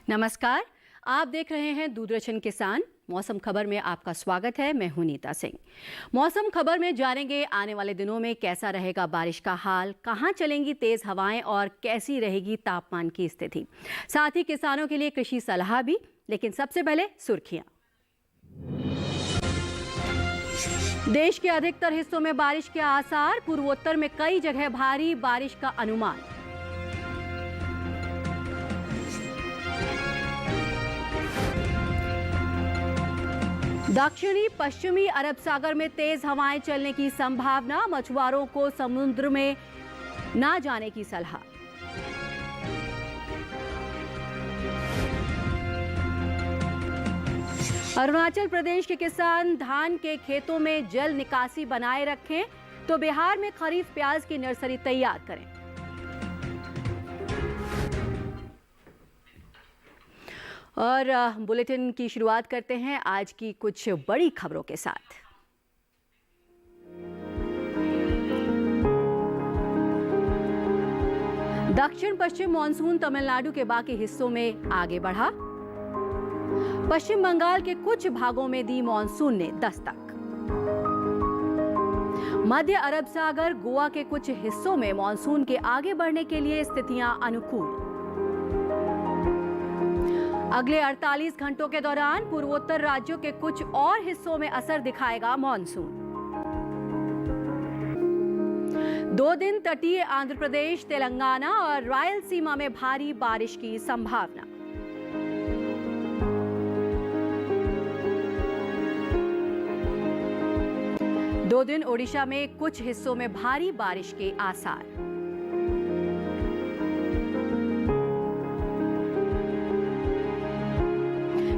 नमस्कार, आप देख रहे हैं दूरदर्शन किसान। मौसम खबर में आपका स्वागत है। मैं हूं नीता सिंह। मौसम खबर में जानेंगे आने वाले दिनों में कैसा रहेगा बारिश का हाल, कहां चलेंगी तेज हवाएं और कैसी रहेगी तापमान की स्थिति। साथ ही किसानों के लिए कृषि सलाह भी। लेकिन सबसे पहले सुर्खियां। देश के अधिकतर हिस्सों में बारिश के आसार, पूर्वोत्तर में कई जगह भारी बारिश का अनुमान। दक्षिणी पश्चिमी अरब सागर में तेज हवाएं चलने की संभावना, मछुआरों को समुद्र में ना जाने की सलाह। अरुणाचल प्रदेश के किसान धान के खेतों में जल निकासी बनाए रखें तो बिहार में खरीफ प्याज की नर्सरी तैयार करें। और बुलेटिन की शुरुआत करते हैं आज की कुछ बड़ी खबरों के साथ। दक्षिण पश्चिम मानसून तमिलनाडु के बाकी हिस्सों में आगे बढ़ा। पश्चिम बंगाल के कुछ भागों में दी मानसून ने दस्तक। मध्य अरब सागर, गोवा के कुछ हिस्सों में मानसून के आगे बढ़ने के लिए स्थितियां अनुकूल। अगले 48 घंटों के दौरान पूर्वोत्तर राज्यों के कुछ और हिस्सों में असर दिखाएगा मानसून। 2 दिन तटीय आंध्र प्रदेश, तेलंगाना और रायलसीमा में भारी बारिश की संभावना। दो दिन ओडिशा में कुछ हिस्सों में भारी बारिश के आसार।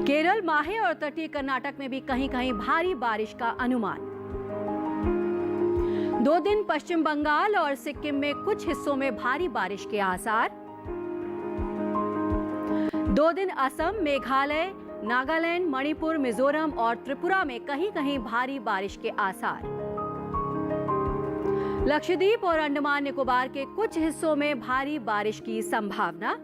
केरल, माहे और तटीय कर्नाटक में भी कहीं कहीं भारी बारिश का अनुमान। 2 दिन पश्चिम बंगाल और सिक्किम में कुछ हिस्सों में भारी बारिश के आसार। 2 दिन असम, मेघालय, नागालैंड, मणिपुर, मिजोरम और त्रिपुरा में कहीं कहीं भारी बारिश के आसार। लक्षद्वीप और अंडमान निकोबार के कुछ हिस्सों में भारी बारिश की संभावना।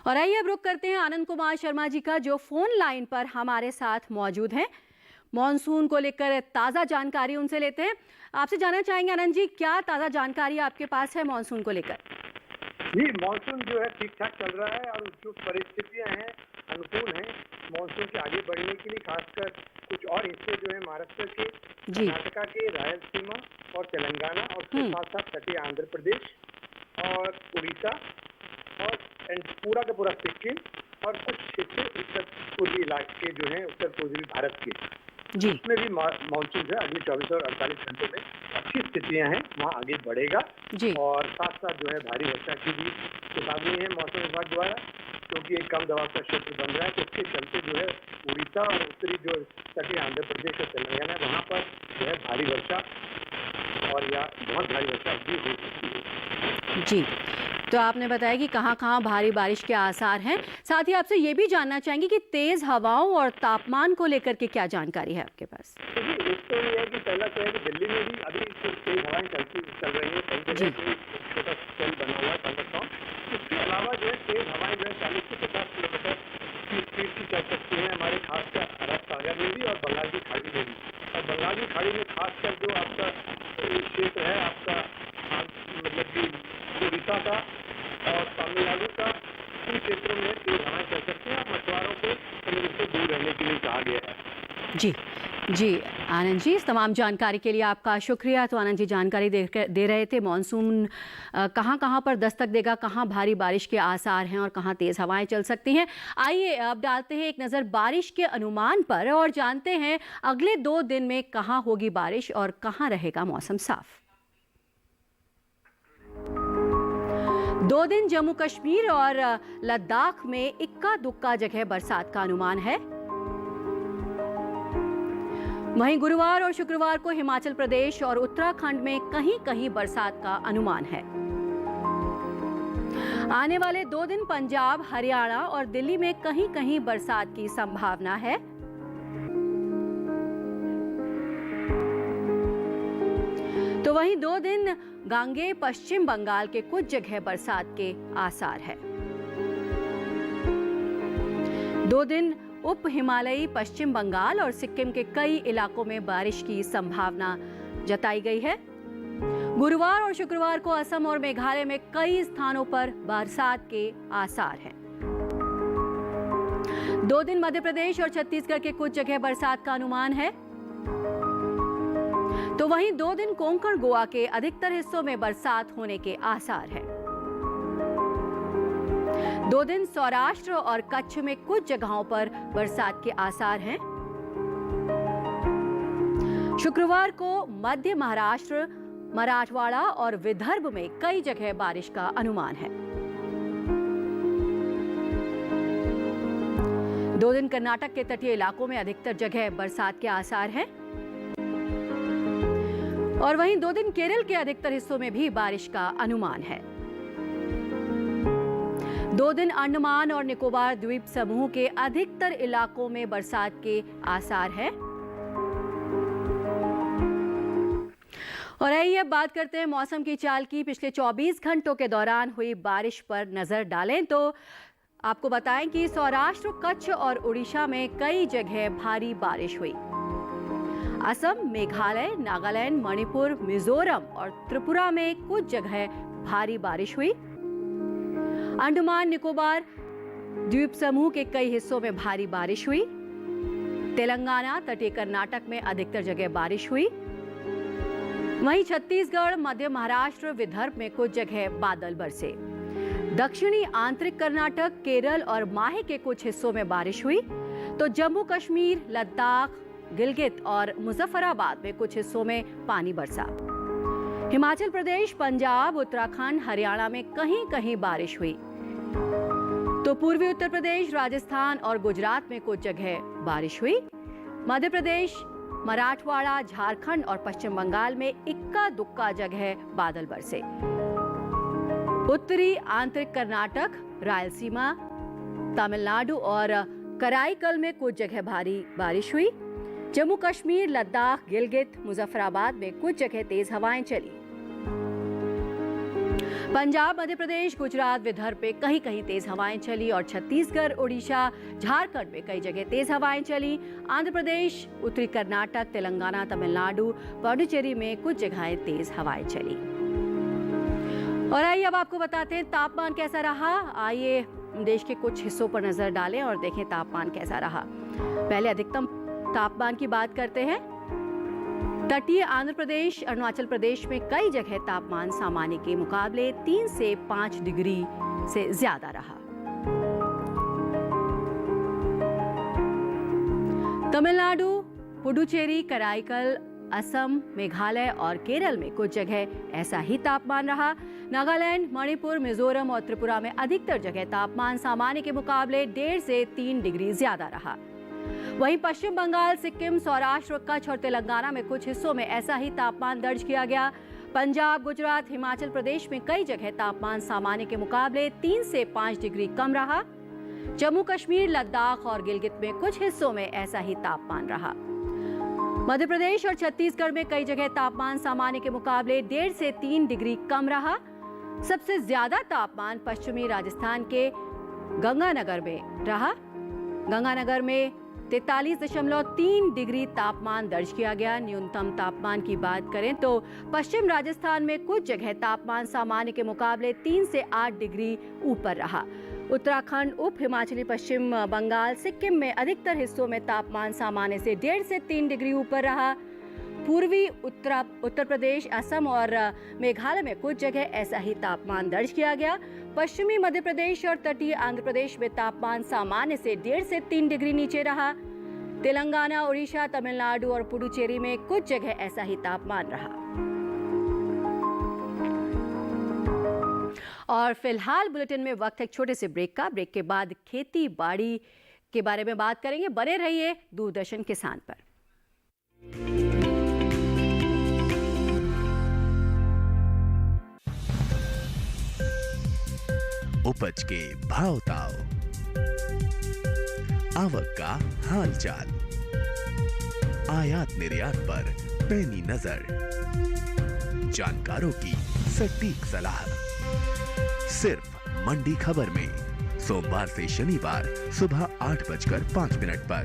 और आइए अब रुक करते हैं आनंद कुमार शर्मा जी का, जो फोन लाइन पर हमारे साथ मौजूद हैं। मॉनसून को लेकर ताज़ा जानकारी उनसे लेते हैं। आपसे जानना चाहेंगे आनंद जी, क्या ताज़ा जानकारी आपके पास है मॉनसून को लेकर? जी, मॉनसून जो है ठीक ठाक चल रहा है और जो परिस्थितियां हैं अनुकूल हैं मॉनसून के आगे बढ़ने के लिए। खासकर कुछ और हिस्से जो है महाराष्ट्र के, कर्नाटका के, रायलसीमा और तेलंगाना और उसके साथ साथ तटीय आंध्र प्रदेश और उड़ीसा और पूरा का पूरा सिक्किम और कुछ हिस्से उत्तर पूर्वी इलाके जो हैं उत्तर पूर्वी भारत के, उसमें भी मानसून जो है अगले 24 और 48 घंटों में अच्छी स्थितियां हैं, वहाँ आगे बढ़ेगा। और साथ साथ जो है भारी वर्षा की भी चेतावनी है मौसम विभाग द्वारा, क्योंकि एक कम दबाव का क्षेत्र बन रहा है। तो इसके चलते जो है उड़ीसा और उत्तरी जो तटीय आंध्र प्रदेश और तेलंगाना है वहाँ पर जो है भारी वर्षा और या बहुत भारी वर्षा भी हो सकती है। जी, तो आपने बताया कि कहाँ कहाँ भारी बारिश के आसार हैं। साथ ही आपसे ये भी जानना चाहेंगे कि तेज हवाओं और तापमान को लेकर के क्या जानकारी है आपके पास? एक तो ये है कि पहला तो है कि दिल्ली में भी अभी तेज हवाएं चल रही है, कई जगह छोटा सेल बना हुआ है थंडरस्टॉर्म। इसके अलावा जो है तेज हवाएं जो है 40 से 50 किलोमीटर की स्पीड की चल सकती है हमारे खासकर अरब सागर में भी और बंगाल की खाड़ी में भी। और बंगाल की खाड़ी में खासकर जो आपका क्षेत्र है आपका मतलब कि उड़ीसा का और तमिलनाडु का, इन क्षेत्रों में तेज हवाएं चल सकती हैं। मछुआरों को समुद्र से दूर रहने के लिए कहा गया है। जी आनंद जी, इस तमाम जानकारी के लिए आपका शुक्रिया। तो आनंद जी जानकारी दे रहे थे मॉनसून कहाँ कहाँ पर दस्तक देगा, कहाँ भारी बारिश के आसार हैं और कहाँ तेज हवाएं चल सकती हैं। आइए अब डालते हैं एक नज़र बारिश के अनुमान पर और जानते हैं अगले 2 दिन में कहाँ होगी बारिश और कहाँ रहेगा मौसम साफ। 2 दिन जम्मू कश्मीर और लद्दाख में इक्का दुक्का जगह बरसात का अनुमान है। वहीं गुरुवार और शुक्रवार को हिमाचल प्रदेश और उत्तराखंड में कहीं कहीं बरसात का अनुमान है। आने वाले 2 दिन पंजाब, हरियाणा और दिल्ली में कहीं कहीं बरसात की संभावना है। तो वहीं 2 दिन गांगे पश्चिम बंगाल के कुछ जगह बरसात के आसार है। 2 दिन उप हिमालयी पश्चिम बंगाल और सिक्किम के कई इलाकों में बारिश की संभावना जताई गई है। गुरुवार और शुक्रवार को असम और मेघालय में कई स्थानों पर बरसात के आसार हैं। 2 दिन मध्य प्रदेश और छत्तीसगढ़ के कुछ जगह बरसात का अनुमान है। तो वहीं 2 दिन कोंकण गोवा के अधिकतर हिस्सों में बरसात होने के आसार हैं। 2 दिन सौराष्ट्र और कच्छ में कुछ जगहों पर बरसात के आसार हैं। शुक्रवार को मध्य महाराष्ट्र, मराठवाड़ा और विदर्भ में कई जगह बारिश का अनुमान है। 2 दिन कर्नाटक के तटीय इलाकों में अधिकतर जगह बरसात के आसार हैं। और वहीं 2 दिन केरल के अधिकतर हिस्सों में भी बारिश का अनुमान है। 2 दिन अंडमान और निकोबार द्वीप समूह के अधिकतर इलाकों में बरसात के आसार है। और आइए अब बात करते हैं मौसम की चाल की। पिछले 24 घंटों के दौरान हुई बारिश पर नजर डालें तो आपको बताएं कि सौराष्ट्र, कच्छ और उड़ीसा में कई जगह भारी बारिश हुई। असम, मेघालय, नागालैंड, मणिपुर, मिजोरम और त्रिपुरा में कुछ जगह भारी बारिश हुई। अंडमान निकोबार द्वीप समूह के कई हिस्सों में भारी बारिश हुई। तेलंगाना, तटीय कर्नाटक में अधिकतर जगह बारिश हुई। वहीं छत्तीसगढ़, मध्य महाराष्ट्र, विदर्भ में कुछ जगह बादल बरसे। दक्षिणी आंतरिक कर्नाटक, केरल और माहे के कुछ हिस्सों में बारिश हुई। तो जम्मू कश्मीर, लद्दाख, गिलगित और मुजफ्फराबाद में कुछ हिस्सों में पानी बरसा। हिमाचल प्रदेश, पंजाब, उत्तराखंड, हरियाणा में कहीं कहीं बारिश हुई। तो पूर्वी उत्तर प्रदेश, राजस्थान और गुजरात में कुछ जगह बारिश हुई। मध्य प्रदेश, मराठवाड़ा, झारखंड और पश्चिम बंगाल में इक्का दुक्का जगह बादल बरसे। उत्तरी आंतरिक कर्नाटक, रायलसीमा, तमिलनाडु और कराईकल में कुछ जगह भारी बारिश हुई। जम्मू कश्मीर, लद्दाख, गिलगित, मुजफ्फराबाद में कुछ जगह तेज हवाएं चली। पंजाब, मध्य प्रदेश, गुजरात, विदर्भ में कहीं कहीं तेज हवाएं चली और छत्तीसगढ़, उड़ीसा, झारखंड में कई जगह तेज हवाएं चली। आंध्र प्रदेश, उत्तरी कर्नाटक, तेलंगाना, तमिलनाडु, पुडुचेरी में कुछ जगहें तेज हवाएं चली। और आइए अब आपको बताते हैं तापमान कैसा रहा। आइए देश के कुछ हिस्सों पर नजर डालें और देखें तापमान कैसा रहा। पहले अधिकतम तापमान की बात करते हैं। तटीय आंध्र प्रदेश, अरुणाचल प्रदेश में कई जगह तापमान सामान्य के मुकाबले 3 से 5 डिग्री से ज्यादा रहा। तमिलनाडु, पुडुचेरी, कराईकल, असम, मेघालय और केरल में कुछ जगह ऐसा ही तापमान रहा। नागालैंड, मणिपुर, मिजोरम और त्रिपुरा में अधिकतर जगह तापमान सामान्य के मुकाबले 1.5 से 3 डिग्री ज्यादा रहा। वहीं पश्चिम बंगाल, सिक्किम, सौराष्ट्र, कच्छ और तेलंगाना में कुछ हिस्सों में ऐसा ही तापमान दर्ज किया गया। पंजाब, गुजरात, हिमाचल प्रदेश में कई जगह तापमान सामान्य के मुकाबले 3 से 5 डिग्री कम रहा। जम्मू कश्मीर, लद्दाख और गिलगित में कुछ हिस्सों में ऐसा ही तापमान रहा। मध्य प्रदेश और छत्तीसगढ़ में कई जगह तापमान सामान्य के मुकाबले 1.5 से 3 डिग्री कम रहा। सबसे ज्यादा तापमान पश्चिमी राजस्थान के गंगानगर में रहा। गंगानगर में 43.3 डिग्री तापमान दर्ज किया गया। न्यूनतम तापमान की बात करें तो पश्चिम राजस्थान में कुछ जगह तापमान सामान्य के मुकाबले 3 से 8 डिग्री ऊपर रहा। उत्तराखंड, उप हिमाचली पश्चिम बंगाल, सिक्किम में अधिकतर हिस्सों में तापमान सामान्य से 1.5 से 3 डिग्री ऊपर रहा। पूर्वी उत्तर प्रदेश, असम और मेघालय में कुछ जगह ऐसा ही तापमान दर्ज किया गया। पश्चिमी मध्य प्रदेश और तटीय आंध्र प्रदेश में तापमान सामान्य से 1.5 से 3 डिग्री नीचे रहा। तेलंगाना, उड़ीसा, तमिलनाडु और पुडुचेरी में कुछ जगह ऐसा ही तापमान रहा। और फिलहाल बुलेटिन में वक्त है एक छोटे से ब्रेक का। ब्रेक के बाद खेती बाड़ी के बारे में बात करेंगे। बने रहिए दूरदर्शन किसान पर। उपज के भाव ताव, आवक का हाल चाल, आयात निर्यात पर पैनी नजर, जानकारों की सटीक सलाह सिर्फ मंडी खबर में सोमवार से शनिवार सुबह 8:05 पर।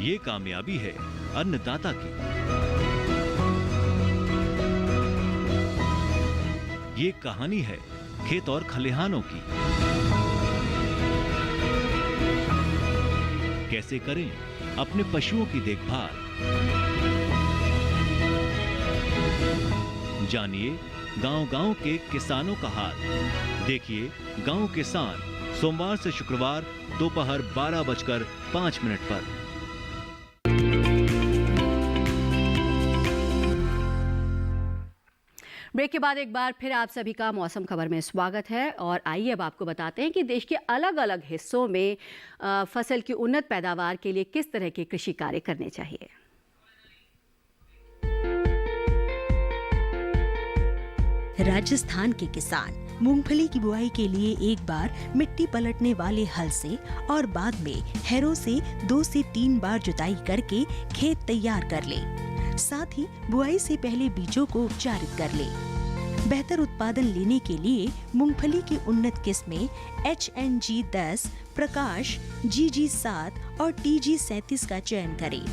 ये कामयाबी है अन्नदाता की, ये कहानी है खेत और खलिहानों की। कैसे करें अपने पशुओं की देखभाल, जानिए गांव-गांव के किसानों का हाल। देखिए गांव किसान सोमवार से शुक्रवार दोपहर 12:05 पर। ब्रेक के बाद एक बार फिर आप सभी का मौसम खबर में स्वागत है और आइए अब आपको बताते हैं कि देश के अलग अलग हिस्सों में फसल की उन्नत पैदावार के लिए किस तरह के कृषि कार्य करने चाहिए। राजस्थान के किसान मूंगफली की बुआई के लिए एक बार मिट्टी पलटने वाले हल से और बाद में हैरों से 2 से 3 बार जुताई करके खेत तैयार कर ले। साथ ही बुआई से पहले बीजों को उपचारित कर ले। बेहतर उत्पादन लेने के लिए मूंगफली की उन्नत किस्में HNG 10, प्रकाश, GG 7 और TG 37 का चयन करें।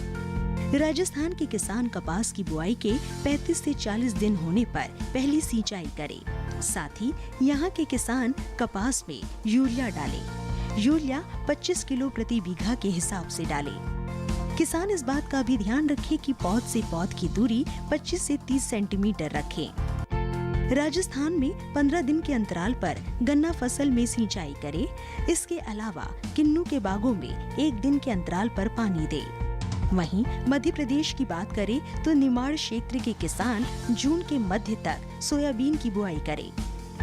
राजस्थान के किसान कपास की बुआई के 35 से 40 दिन होने पर पहली सिंचाई करें। साथ ही यहाँ के किसान कपास में यूरिया डालें। यूरिया 25 किलो प्रति बीघा के हिसाब से डालें। किसान इस बात का भी ध्यान रखें कि पौध से पौध की दूरी 25 से 30 सेंटीमीटर रखें। राजस्थान में 15 दिन के अंतराल पर गन्ना फसल में सिंचाई करें। इसके अलावा किन्नू के बागों में 1 दिन के अंतराल पर पानी दें। वहीं मध्य प्रदेश की बात करें तो निमाड़ क्षेत्र के किसान जून के मध्य तक सोयाबीन की बुआई करें।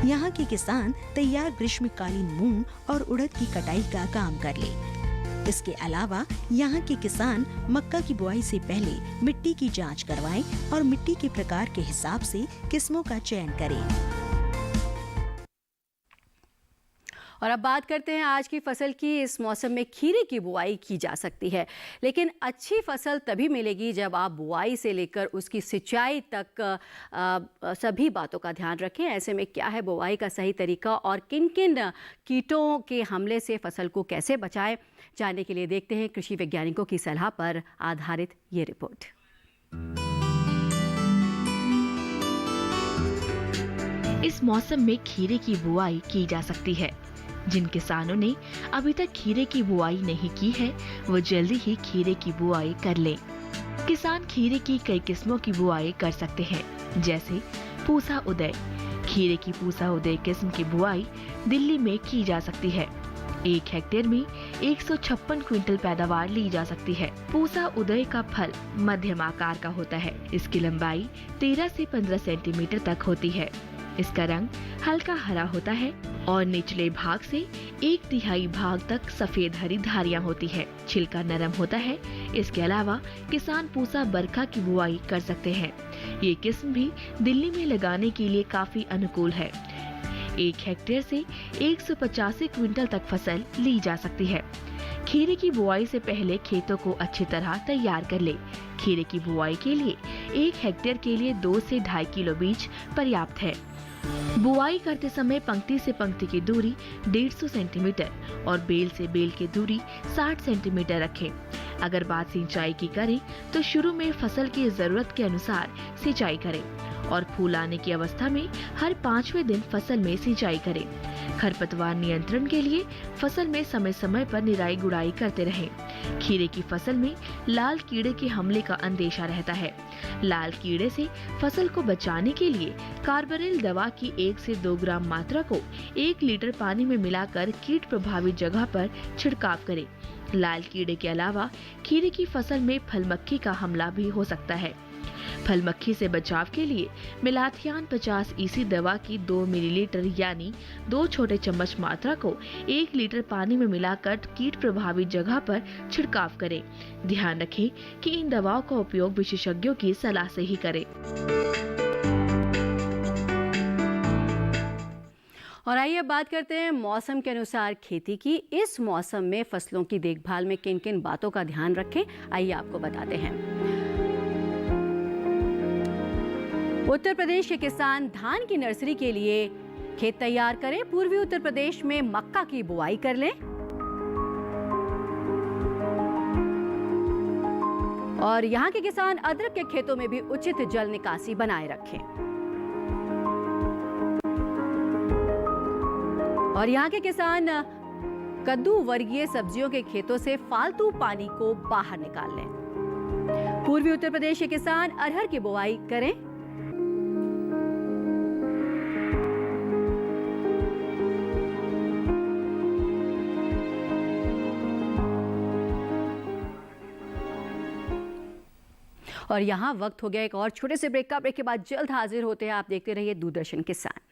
यहाँ के किसान तैयार ग्रीष्मकालीन मूंग और उड़द की कटाई का काम कर ले। इसके अलावा यहाँ के किसान मक्का की बुआई से पहले मिट्टी की जांच करवाएं और मिट्टी के प्रकार के हिसाब से किस्मों का चयन करें। और अब बात करते हैं आज की फसल की। इस मौसम में खीरे की बुआई की जा सकती है, लेकिन अच्छी फसल तभी मिलेगी जब आप बुआई से लेकर उसकी सिंचाई तक सभी बातों का ध्यान रखें। ऐसे में क्या है बुआई का सही तरीका और किन किन कीटों के हमले से फसल को कैसे बचाएं, जानने के लिए देखते हैं कृषि वैज्ञानिकों की सलाह पर आधारित ये रिपोर्ट। इस मौसम में खीरे की बुआई की जा सकती है। जिन किसानों ने अभी तक खीरे की बुआई नहीं की है वो जल्दी ही खीरे की बुआई कर लें। किसान खीरे की कई किस्मों की बुआई कर सकते हैं, जैसे पूसा उदय। खीरे की पूसा उदय किस्म की बुआई दिल्ली में की जा सकती है। 1 हेक्टेयर में 156 क्विंटल पैदावार ली जा सकती है। पूसा उदय का फल मध्यम आकार का होता है। इसकी लंबाई 13 से 15 सेंटीमीटर तक होती है। इसका रंग हल्का हरा होता है और निचले भाग से 1/3 भाग तक सफेद हरी धारियां होती है। छिलका नरम होता है। इसके अलावा किसान पूसा बरखा की बुआई कर सकते हैं। ये किस्म भी दिल्ली में लगाने के लिए काफी अनुकूल है। 1 हेक्टेयर से 185 क्विंटल तक फसल ली जा सकती है। खीरे की बुआई से पहले खेतों को अच्छी तरह तैयार कर ले। खीरे की बुआई के लिए 1 हेक्टेयर के लिए 2 से 2.5 किलो बीज पर्याप्त है। बुआई करते समय पंक्ति से पंक्ति की दूरी 150 सेंटीमीटर और बेल से बेल की दूरी 60 सेंटीमीटर रखें। अगर बात सिंचाई की करें तो शुरू में फसल की जरूरत के अनुसार सिंचाई करें और फूल आने की अवस्था में हर 5वें दिन फसल में सिंचाई करें। खरपतवार नियंत्रण के लिए फसल में समय समय पर निराई गुड़ाई करते रहें। खीरे की फसल में लाल कीड़े के हमले का अंदेशा रहता है। लाल कीड़े से फसल को बचाने के लिए कार्बारिल दवा की 1 से 2 ग्राम मात्रा को 1 लीटर पानी में मिलाकर कीट प्रभावित जगह पर छिड़काव करें। लाल कीड़े के अलावा खीरे की फसल में फल मक्खी का हमला भी हो सकता है। फल मक्खी से बचाव के लिए मिलाथियान 50 EC दवा की 2 मिलीलीटर यानी 2 छोटे चम्मच मात्रा को 1 लीटर पानी में मिलाकर कीट प्रभावित जगह पर छिड़काव करें। ध्यान रखें कि इन दवाओं का उपयोग विशेषज्ञों की सलाह से ही करें। और आइए अब बात करते हैं मौसम के अनुसार खेती की। इस मौसम में फसलों की देखभाल में किन किन बातों का ध्यान रखें, आइए आपको बताते हैं। उत्तर प्रदेश के किसान धान की नर्सरी के लिए खेत तैयार करें। पूर्वी उत्तर प्रदेश में मक्का की बुआई कर लें और यहाँ के किसान अदरक के खेतों में भी उचित जल निकासी बनाए रखें। और यहाँ के किसान कद्दू वर्गीय सब्जियों के खेतों से फालतू पानी को बाहर निकाल लें। पूर्वी उत्तर प्रदेश के किसान अरहर की बुआई करें। और यहाँ वक्त हो गया एक और छोटे से ब्रेक का। ब्रेक के बाद जल्द हाजिर होते हैं। आप देखते रहिए दूरदर्शन किसान।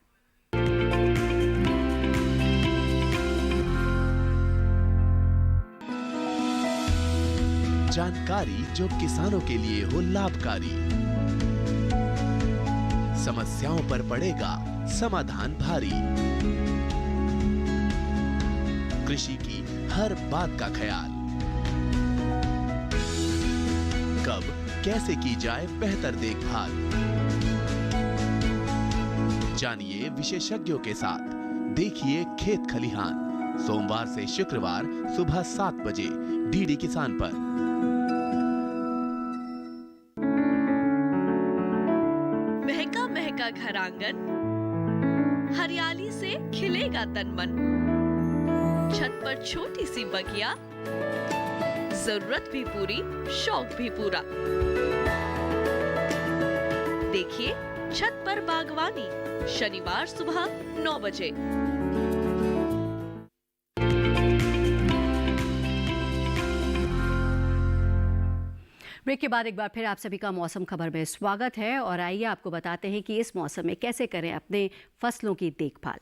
जानकारी जो किसानों के लिए हो लाभकारी, समस्याओं पर पड़ेगा समाधान भारी, कृषि की हर बात का ख्याल, कब कैसे की जाए बेहतर देखभाल, जानिए विशेषज्ञों के साथ। देखिए खेत खलिहान सोमवार से शुक्रवार सुबह 7 बजे डीडी किसान पर। महका महका घर आंगन, हरियाली से खिलेगा तन मन, छत पर छोटी सी बगिया, जरूरत भी पूरी शौक भी पूरा। देखिए छत पर बागवानी शनिवार सुबह 9 बजे। ब्रेक के बाद एक बार फिर आप सभी का मौसम खबर में स्वागत है। और आइए आपको बताते हैं कि इस मौसम में कैसे करें अपने फसलों की देखभाल।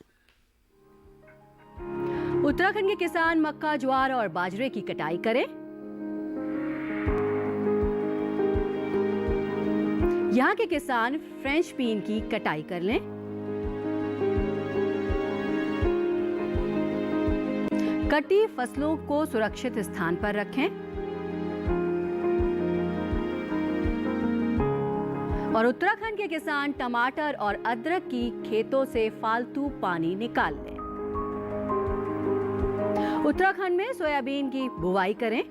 उत्तराखंड के किसान मक्का, ज्वार और बाजरे की कटाई करें। यहाँ के किसान फ्रेंच बीन की कटाई कर लें। कटी फसलों को सुरक्षित स्थान पर रखें। और उत्तराखंड के किसान टमाटर और अदरक की खेतों से फालतू पानी निकाल लें। उत्तराखंड में सोयाबीन की बुवाई करें।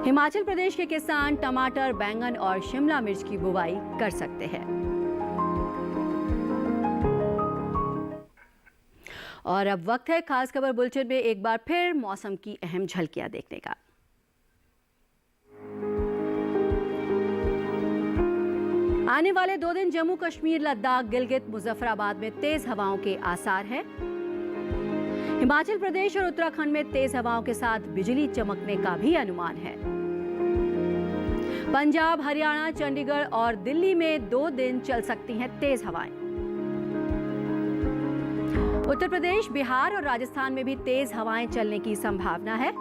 हिमाचल प्रदेश के किसान टमाटर, बैंगन और शिमला मिर्च की बुवाई कर सकते हैं। और अब वक्त है खास खबर बुलेटिन में एक बार फिर मौसम की अहम झलकियां देखने का। आने वाले 2 दिन जम्मू कश्मीर, लद्दाख, गिलगित, मुजफ्फराबाद में तेज हवाओं के आसार हैं। हिमाचल प्रदेश और उत्तराखंड में तेज हवाओं के साथ बिजली चमकने का भी अनुमान है। पंजाब, हरियाणा, चंडीगढ़ और दिल्ली में 2 दिन चल सकती हैं तेज हवाएं। उत्तर प्रदेश, बिहार और राजस्थान में भी तेज हवाएं चलने की संभावना है।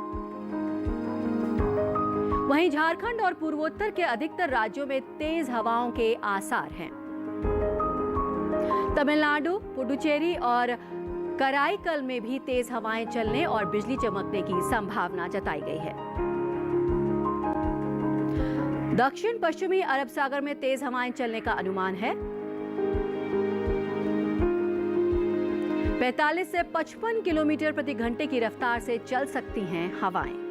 वहीं झारखंड और पूर्वोत्तर के अधिकतर राज्यों में तेज हवाओं के आसार हैं। तमिलनाडु, पुडुचेरी और कराईकल में भी तेज हवाएं चलने और बिजली चमकने की संभावना जताई गई है। दक्षिण पश्चिमी अरब सागर में तेज हवाएं चलने का अनुमान है। 45 से 55 किलोमीटर प्रति घंटे की रफ्तार से चल सकती हैं हवाएं।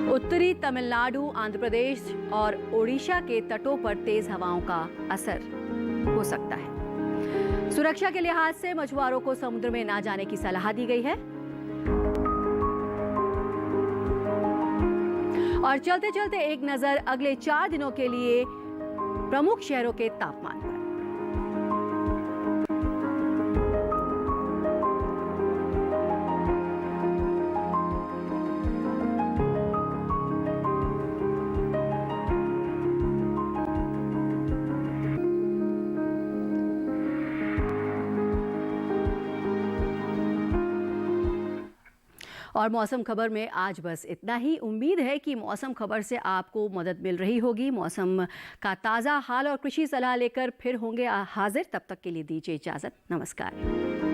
उत्तरी तमिलनाडु, आंध्र प्रदेश और ओडिशा के तटों पर तेज हवाओं का असर हो सकता है। सुरक्षा के लिहाज से मछुआरों को समुद्र में ना जाने की सलाह दी गई है। और चलते चलते एक नजर अगले 4 दिनों के लिए प्रमुख शहरों के तापमान पर। और मौसम खबर में आज बस इतना ही। उम्मीद है कि मौसम खबर से आपको मदद मिल रही होगी। मौसम का ताज़ा हाल और कृषि सलाह लेकर फिर होंगे हाजिर। तब तक के लिए दीजिए इजाज़त। नमस्कार।